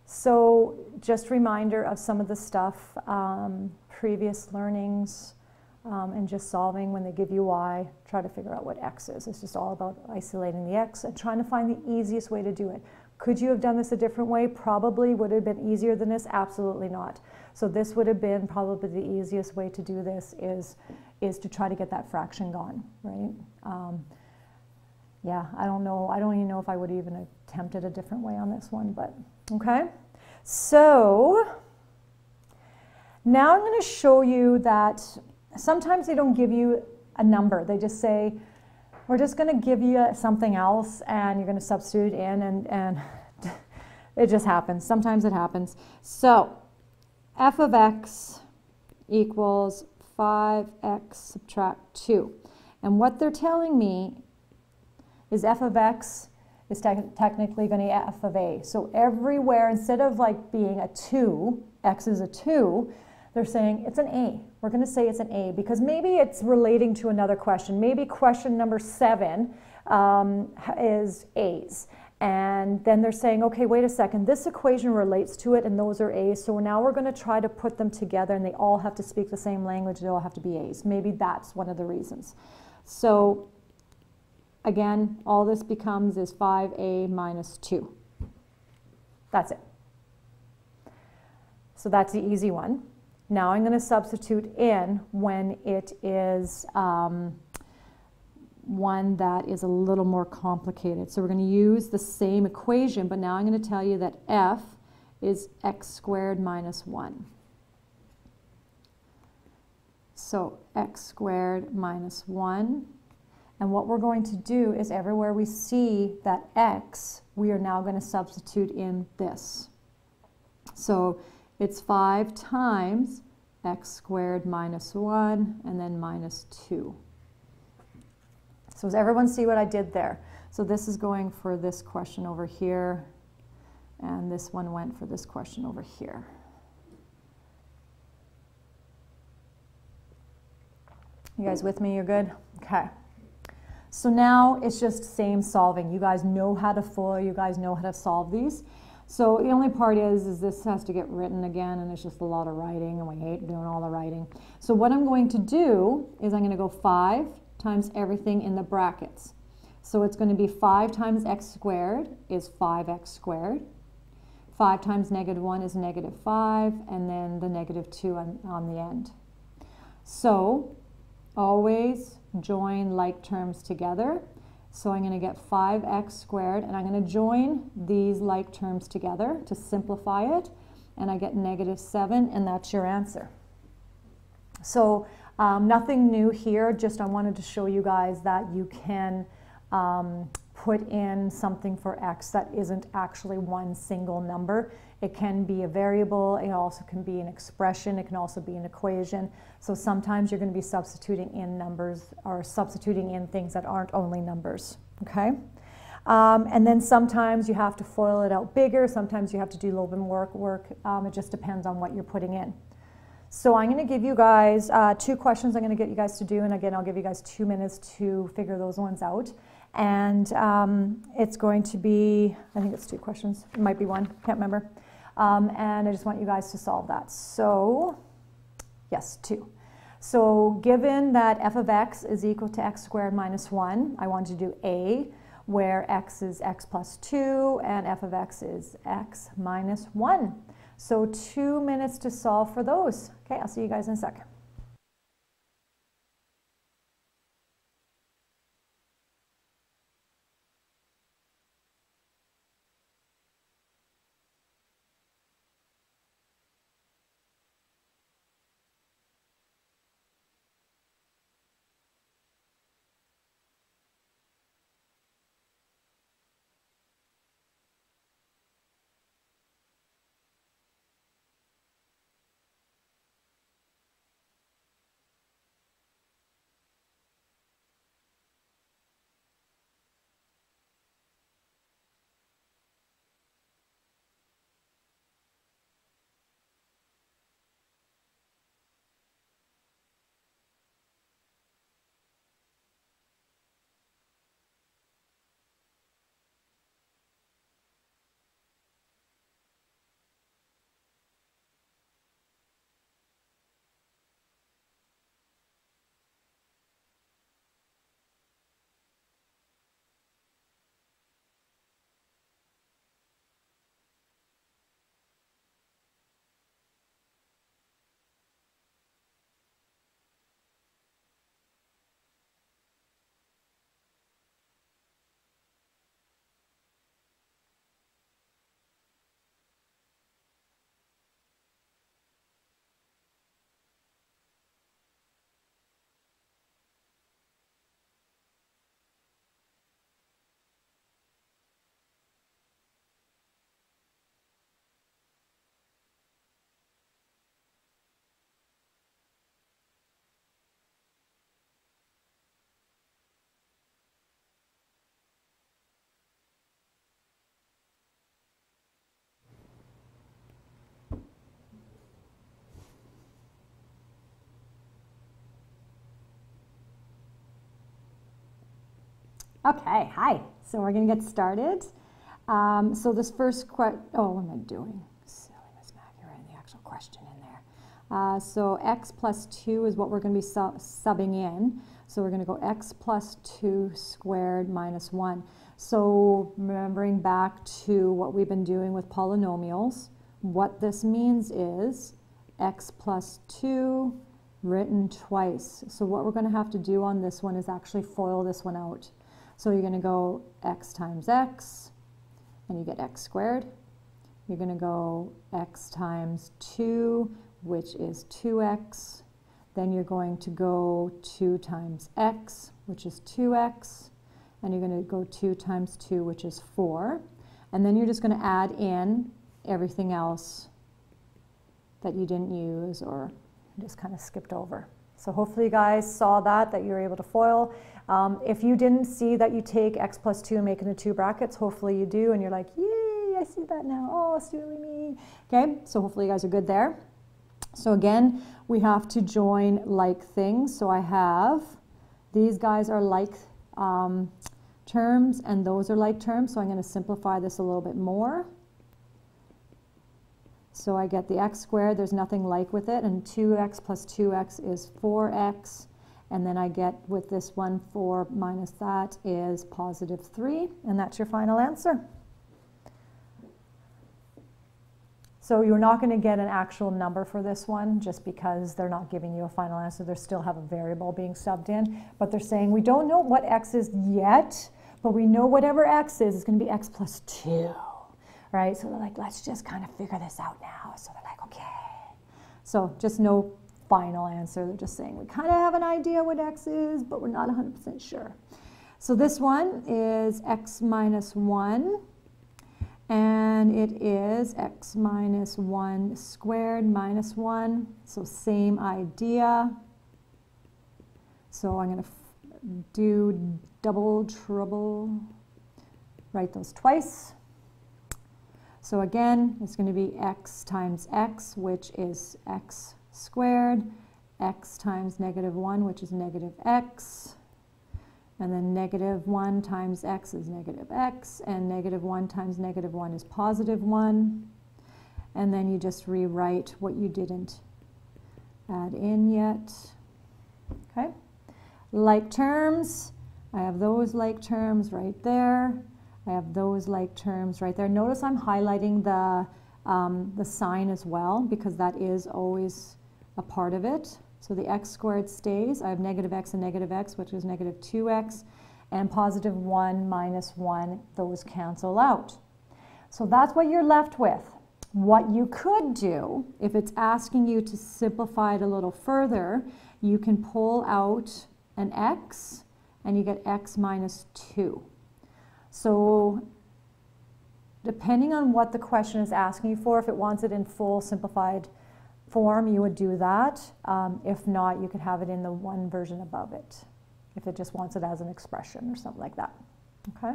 So just reminder of some of the stuff, previous learnings, and just solving when they give you y, try to figure out what x is. It's just all about isolating the x and trying to find the easiest way to do it. Could you have done this a different way? Probably. Would it have been easier than this? Absolutely not. So this would have been probably the easiest way to do this is to try to get that fraction gone, right? Yeah, I don't know. I don't even know if I would even attempted a different way on this one, but okay. So now I'm going to show you that sometimes they don't give you a number. They just say, we're just going to give you something else and you're going to substitute in, and it just happens. Sometimes it happens. So f of x equals 5x subtract 2. And what they're telling me is f of x is technically going to be f of a. So everywhere, instead of like being a 2, x is a 2, they're saying it's an a. We're going to say it's an a because maybe it's relating to another question. Maybe question number 7 is a's. And then they're saying, okay, wait a second, this equation relates to it and those are a's, so now we're going to try to put them together and they all have to speak the same language, they all have to be a's. Maybe that's one of the reasons. So again, all this becomes is 5a minus 2. That's it. So that's the easy one. Now I'm going to substitute in when it is one that is a little more complicated. So we're going to use the same equation, but now I'm going to tell you that f is x squared minus 1. So x squared minus 1. And what we're going to do is everywhere we see that x, we are now going to substitute in this. So it's 5 times x squared minus 1 and then minus 2. So does everyone see what I did there? So this is going for this question over here, and this one went for this question over here. You guys with me? You're good? Okay. So now it's just same solving. You guys know how to you guys know how to solve these. So the only part is this has to get written again, and it's just a lot of writing, and we hate doing all the writing. So what I'm going to do is I'm going to go 5 times everything in the brackets. So it's going to be 5 times x squared is 5x squared. 5 times negative 1 is negative 5, and then the negative 2 on the end. So always join like terms together. So I'm going to get 5x squared, and I'm going to join these like terms together to simplify it, and I get negative 7, and that's your answer. So nothing new here, just I wanted to show you guys that you can put in something for x that isn't actually one single number. It can be a variable, it also can be an expression, it can also be an equation. So sometimes you're going to be substituting in numbers or substituting in things that aren't only numbers, okay? And then sometimes you have to FOIL it out bigger, sometimes you have to do a little bit more work. It just depends on what you're putting in. So I'm going to give you guys 2 questions I'm going to get you guys to do, and again I'll give you guys 2 minutes to figure those ones out. And it's going to be, I think it's 2 questions, it might be 1, can't remember. And I just want you guys to solve that. So, yes, 2. So given that f of x is equal to x squared minus 1, I want to do a, where x is x plus 2 and f of x is x minus 1. So 2 minutes to solve for those. Okay, I'll see you guys in a second. Okay, hi. So we're going to get started. So this first question, oh, what am I doing? Silly Miss Mac, you're writing the actual question in there. So x plus 2 is what we're going to be subbing in. So we're going to go x plus 2 squared minus 1. So remembering back to what we've been doing with polynomials, what this means is x plus 2 written twice. So what we're going to have to do on this one is actually FOIL this one out. So you're going to go x times x, and you get x squared. You're going to go x times 2, which is 2x. Then you're going to go 2 times x, which is 2x. And you're going to go 2 times 2, which is 4. And then you're just going to add in everything else that you didn't use or just kind of skipped over. So hopefully you guys saw that you were able to FOIL. If you didn't see that you take x plus 2 and make it into 2 brackets, hopefully you do, and you're like, yay, I see that now. Oh, silly me. Okay, so hopefully you guys are good there. So again, we have to join like things. So I have, these guys are like terms, and those are like terms. So I'm going to simplify this a little bit more. So I get the x squared, there's nothing like with it, and 2x plus 2x is 4x. And then I get with this one, 4 minus that is positive 3, and that's your final answer. So you're not going to get an actual number for this one just because they're not giving you a final answer. They still have a variable being subbed in, but they're saying we don't know what x is yet, but we know whatever x is going to be x plus 2. Right? So they're like, let's just kind of figure this out now. So they're like, okay. So just no final answer. They're just saying we kind of have an idea what x is, but we're not 100% sure. So this one is x minus 1, and it is x minus 1 squared minus 1. So same idea. So I'm going to do double, trouble, write those twice. So again, it's going to be x times x, which is x squared, x times negative 1, which is negative x, and then negative 1 times x is negative x, and negative 1 times negative 1 is positive 1. And then you just rewrite what you didn't add in yet. Okay? Like terms, I have those like terms right there. I have those like terms right there. Notice I'm highlighting the sign as well because that is always a part of it. So the x squared stays. I have negative x and negative x, which is negative 2x, and positive 1 minus 1. Those cancel out. So that's what you're left with. What you could do, if it's asking you to simplify it a little further, you can pull out an x, and you get x minus 2. So depending on what the question is asking you for, if it wants it in full simplified form, you would do that. If not, you could have it in the one version above it, if it just wants it as an expression or something like that. Okay?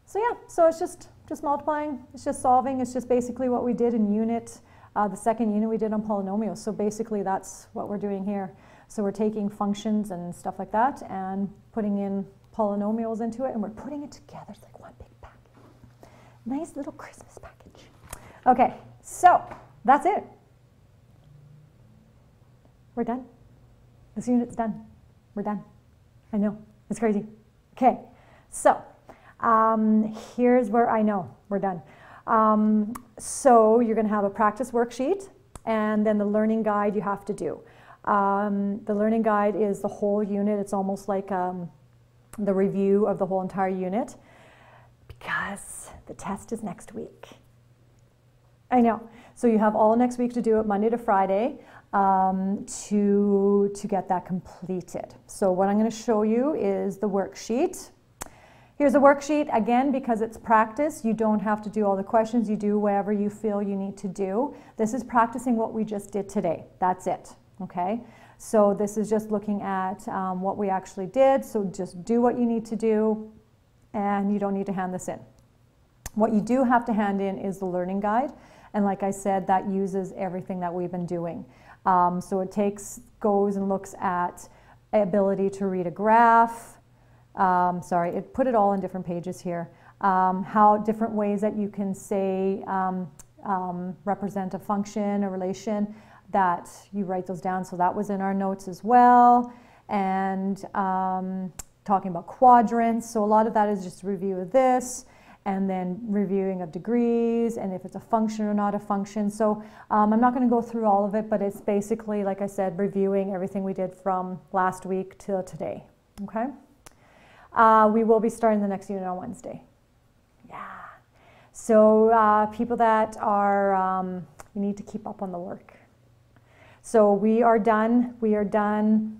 So yeah, so it's just multiplying, it's just solving, it's just basically what we did in unit, the second unit we did on polynomials. So basically that's what we're doing here. So we're taking functions and stuff like that and putting in polynomials into it, and we're putting it together. It's like one big package. Nice little Christmas package. Okay, so that's it. We're done. This unit's done. We're done. I know, it's crazy. Okay, so here's where I know we're done. So you're going to have a practice worksheet, and then the learning guide you have to do. The learning guide is the whole unit. It's almost like the review of the whole entire unit, because the test is next week. I know. So you have all next week to do it, Monday to Friday, to get that completed. So what I'm going to show you is the worksheet. Here's a worksheet. Again, because it's practice, you don't have to do all the questions. You do whatever you feel you need to do. This is practicing what we just did today. That's it. Okay? So this is just looking at what we actually did. So just do what you need to do, and you don't need to hand this in. What you do have to hand in is the learning guide. And like I said, that uses everything that we've been doing. So it goes and looks at ability to read a graph, sorry, it put it all in different pages here. How different ways that you can say, represent a function, a relation, that you write those down. So that was in our notes as well. And talking about quadrants. So a lot of that is just a review of this, and then reviewing of degrees, and if it's a function or not a function. So I'm not going to go through all of it, but it's basically, like I said, reviewing everything we did from last week till today. Okay? We will be starting the next unit on Wednesday. Yeah. So people that are, you need to keep up on the work. So we are done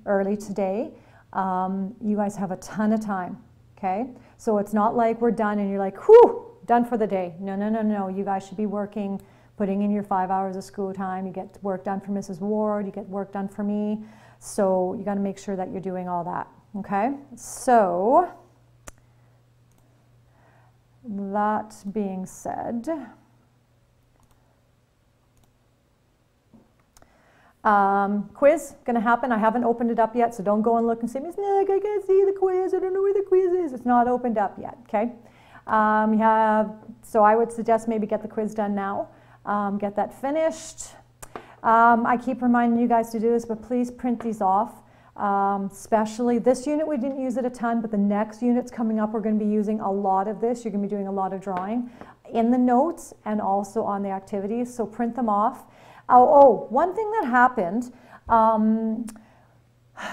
early today. You guys have a ton of time, okay? So it's not like we're done and you're like, whew, done for the day. No, no, no, no. You guys should be working, putting in your 5 hours of school time. You get work done for Mrs. Ward, you get work done for me. So you got to make sure that you're doing all that, okay? So that being said, quiz going to happen. I haven't opened it up yet, so don't go and look and say, Miss Nick, I can't see the quiz. I don't know where the quiz is. It's not opened up yet, okay? So I would suggest maybe get the quiz done now. Get that finished. I keep reminding you guys to do this, but please print these off. Especially this unit, we didn't use it a ton, but the next units coming up, we're going to be using a lot of this. You're going to be doing a lot of drawing in the notes and also on the activities, so print them off. Oh, one thing that happened, I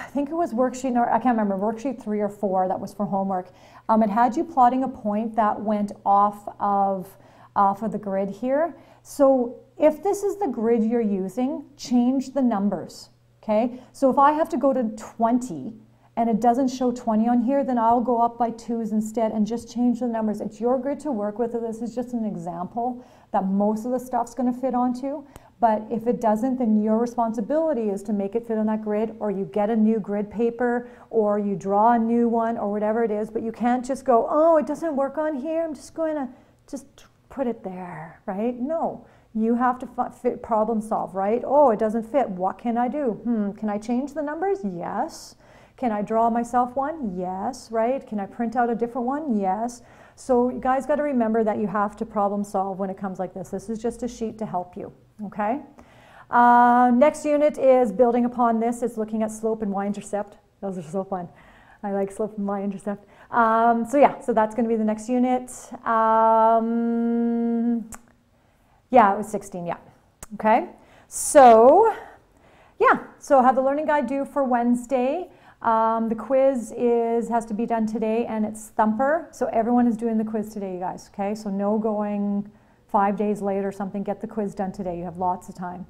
think it was worksheet, or I can't remember, worksheet 3 or 4 that was for homework. It had you plotting a point that went off of the grid here. So if this is the grid you're using, change the numbers, okay? So if I have to go to 20 and it doesn't show 20 on here, then I'll go up by 2s instead and just change the numbers. It's your grid to work with. This is just an example that most of the stuff's going to fit onto. But if it doesn't, then your responsibility is to make it fit on that grid, or you get a new grid paper, or you draw a new one, or whatever it is. But you can't just go, oh, it doesn't work on here, I'm just going to just put it there, right? No, you have to fit, problem solve, right? Oh, it doesn't fit, what can I do? Can I change the numbers? Yes. Can I draw myself one? Yes, right? Can I print out a different one? Yes. So you guys got to remember that you have to problem solve when it comes like this. This is just a sheet to help you. Okay. Next unit is building upon this. It's looking at slope and y-intercept. Those are so fun. I like slope and y-intercept. So yeah, so that's going to be the next unit. Yeah, it was 16. Yeah. Okay. So yeah, so have the learning guide due for Wednesday. The quiz has to be done today, and it's Thumper. So everyone is doing the quiz today, you guys. Okay. So no going 5 days late or something. Get the quiz done today. You have lots of time.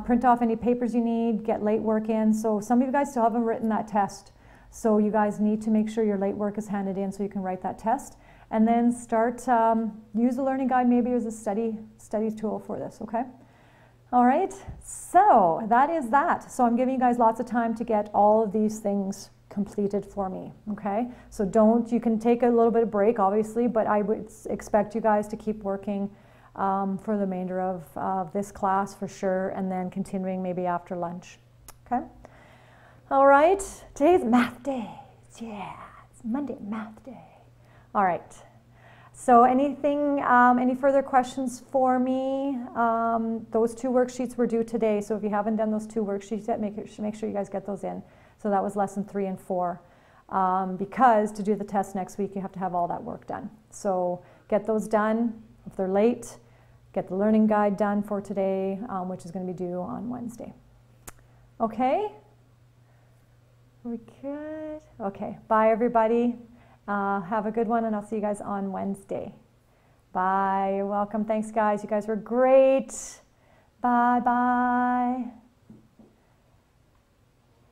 Print off any papers you need. Get late work in. So some of you guys still haven't written that test. So you guys need to make sure your late work is handed in so you can write that test. And then start, use the learning guide maybe as a study tool for this, okay? All right, so that is that. So I'm giving you guys lots of time to get all of these things completed for me, okay? So you can take a little bit of break, obviously, but I would expect you guys to keep working for the remainder of this class for sure, and then continuing maybe after lunch, okay? All right, today's math day. Yeah, it's Monday, math day. All right, so anything, any further questions for me? Those 2 worksheets were due today, so if you haven't done those 2 worksheets yet, make sure you guys get those in. So that was lesson 3 and 4. Because to do the test next week, you have to have all that work done. So get those done. If they're late, get the learning guide done for today, which is going to be due on Wednesday. Okay? Are we good? Okay. Bye, everybody. Have a good one, and I'll see you guys on Wednesday. Bye. You're welcome. Thanks, guys. You guys were great. Bye-bye.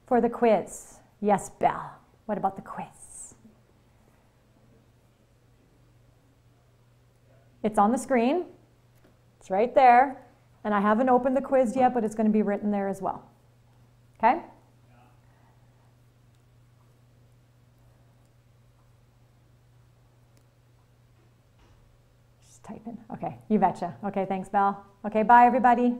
For the quiz. Yes, Belle. What about the quiz? It's on the screen. It's right there. And I haven't opened the quiz yet, but it's going to be written there as well. Okay? Just type in. Okay, you betcha. Okay, thanks, Belle. Okay, bye, everybody.